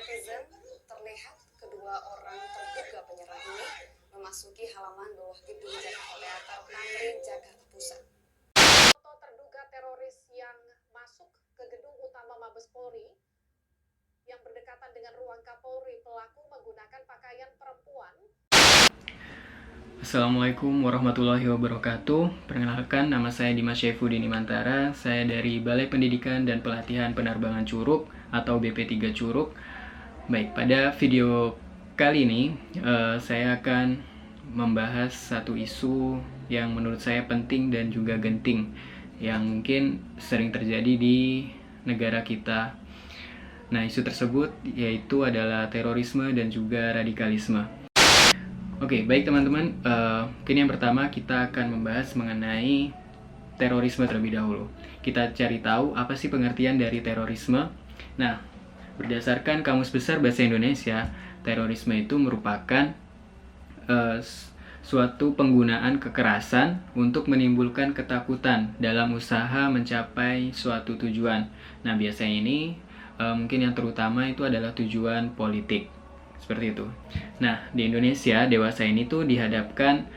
netizen, terlihat kedua orang terduga penyerang ini memasuki halaman bawah gedung Jakarta Theater Tamrin, Jakarta Pusat. Foto terduga teroris yang masuk ke gedung utama Mabes Polri yang berdekatan dengan ruang Kapolri, pelaku menggunakan pakaian perempuan. Assalamualaikum warahmatullahi wabarakatuh. Perkenalkan, nama saya Dimas Syaifuddin Imantara. Saya dari Balai Pendidikan dan Pelatihan Penerbangan Curug atau BP3 Curug. Baik, pada video kali ini saya akan membahas satu isu yang menurut saya penting dan juga genting, yang mungkin sering terjadi di negara kita. Nah, isu tersebut yaitu adalah terorisme dan juga radikalisme. Oke, baik teman-teman, mungkin yang pertama kita akan membahas mengenai terorisme terlebih dahulu. Kita cari tahu apa sih pengertian dari terorisme. Nah, berdasarkan Kamus Besar Bahasa Indonesia, terorisme itu merupakan suatu penggunaan kekerasan untuk menimbulkan ketakutan dalam usaha mencapai suatu tujuan. Nah, biasanya ini mungkin yang terutama itu adalah tujuan politik. Seperti itu. Nah, di Indonesia dewasa ini tuh dihadapkan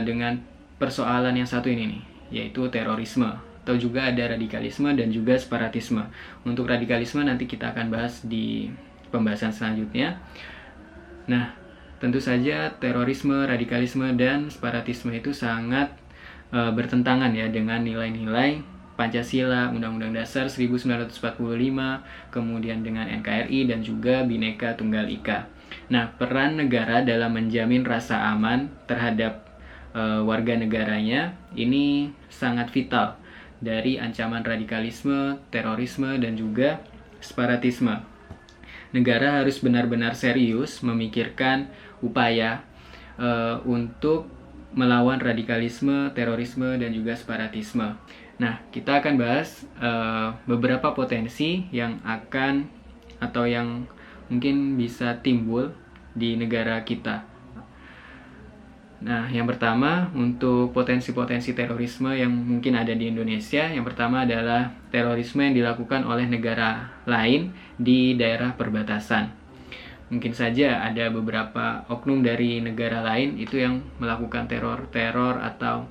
dengan persoalan yang satu ini nih, yaitu terorisme, atau juga ada radikalisme dan juga separatisme. Untuk radikalisme nanti kita akan bahas di pembahasan selanjutnya. Nah, tentu saja terorisme, radikalisme, dan separatisme itu sangat bertentangan ya dengan nilai-nilai Pancasila, Undang-Undang Dasar 1945, kemudian dengan NKRI dan juga Bhinneka Tunggal Ika. Nah, peran negara dalam menjamin rasa aman terhadap warga negaranya ini sangat vital dari ancaman radikalisme, terorisme, dan juga separatisme. Negara harus benar-benar serius memikirkan upaya untuk melawan radikalisme, terorisme, dan juga separatisme. Nah, kita akan bahas beberapa potensi yang akan atau yang mungkin bisa timbul di negara kita. Nah, yang pertama untuk potensi-potensi terorisme yang mungkin ada di Indonesia, yang pertama adalah terorisme yang dilakukan oleh negara lain di daerah perbatasan. Mungkin saja ada beberapa oknum dari negara lain itu yang melakukan teror atau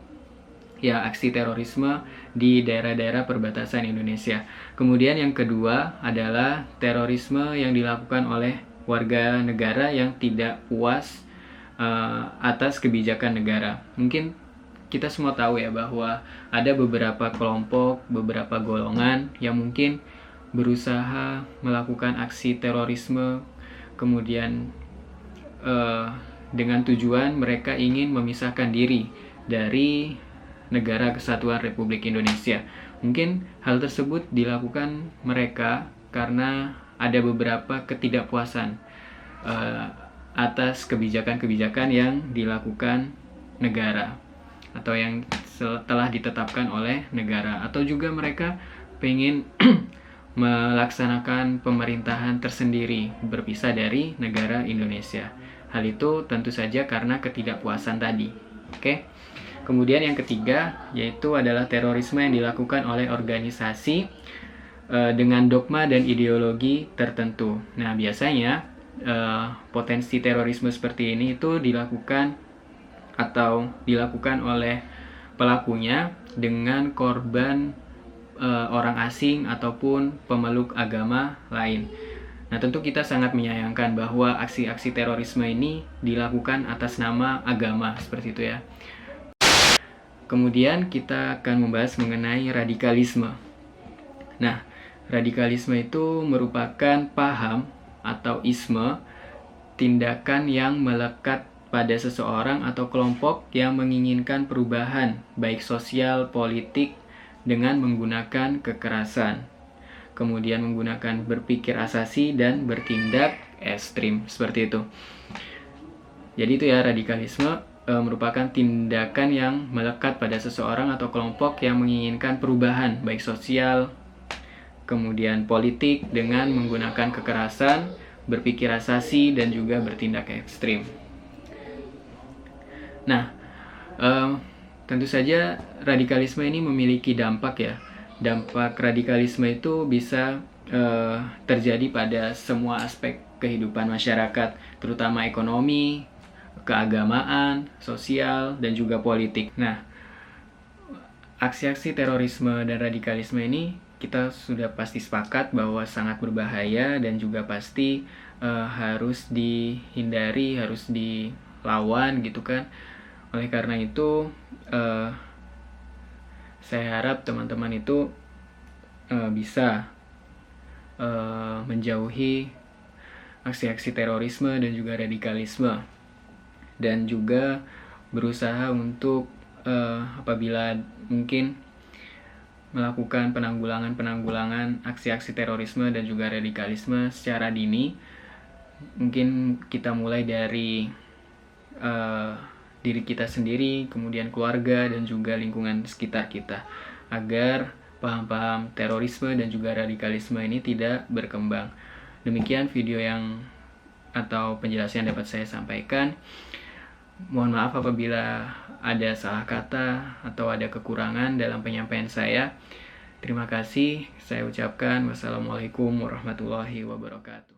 ya aksi terorisme di daerah-daerah perbatasan Indonesia. Kemudian yang kedua adalah terorisme yang dilakukan oleh warga negara yang tidak puas atas kebijakan negara. Mungkin kita semua tahu ya bahwa ada beberapa kelompok, beberapa golongan yang mungkin berusaha melakukan aksi terorisme, kemudian dengan tujuan mereka ingin memisahkan diri dari Negara Kesatuan Republik Indonesia. Mungkin hal tersebut dilakukan mereka karena ada beberapa ketidakpuasan atas kebijakan-kebijakan yang dilakukan negara atau yang telah ditetapkan oleh negara, atau juga mereka pengen melaksanakan pemerintahan tersendiri berpisah dari negara Indonesia. Hal itu tentu saja karena ketidakpuasan tadi. Oke. Kemudian yang ketiga yaitu adalah terorisme yang dilakukan oleh organisasi dengan dogma dan ideologi tertentu. Nah, biasanya potensi terorisme seperti ini itu dilakukan oleh pelakunya dengan korban orang asing ataupun pemeluk agama lain. Nah, tentu kita sangat menyayangkan bahwa aksi-aksi terorisme ini dilakukan atas nama agama, seperti itu ya. Kemudian kita akan membahas mengenai radikalisme. Nah, radikalisme itu merupakan paham atau isme, tindakan yang melekat pada seseorang atau kelompok yang menginginkan perubahan, baik sosial, politik, dengan menggunakan kekerasan. Kemudian menggunakan berpikir asasi dan bertindak ekstrim, seperti itu. Jadi itu ya, radikalisme merupakan tindakan yang melekat pada seseorang atau kelompok yang menginginkan perubahan baik sosial, kemudian politik dengan menggunakan kekerasan, berpikir asasi, dan juga bertindak ekstrim. Nah, tentu saja radikalisme ini memiliki dampak ya dampak radikalisme itu bisa terjadi pada semua aspek kehidupan masyarakat, terutama ekonomi, keagamaan, sosial, dan juga politik. Nah, aksi-aksi terorisme dan radikalisme ini kita sudah pasti sepakat bahwa sangat berbahaya dan juga pasti harus dihindari, harus dilawan gitu kan. Oleh karena itu, saya harap teman-teman itu bisa menjauhi aksi-aksi terorisme dan juga radikalisme, dan juga berusaha untuk apabila mungkin melakukan penanggulangan aksi-aksi terorisme dan juga radikalisme secara dini. Mungkin kita mulai dari diri kita sendiri, kemudian keluarga dan juga lingkungan sekitar kita, agar paham-paham terorisme dan juga radikalisme ini tidak berkembang. Demikian video atau penjelasan yang dapat saya sampaikan. Mohon maaf apabila ada salah kata atau ada kekurangan dalam penyampaian saya. Terima kasih. Saya ucapkan wassalamualaikum warahmatullahi wabarakatuh.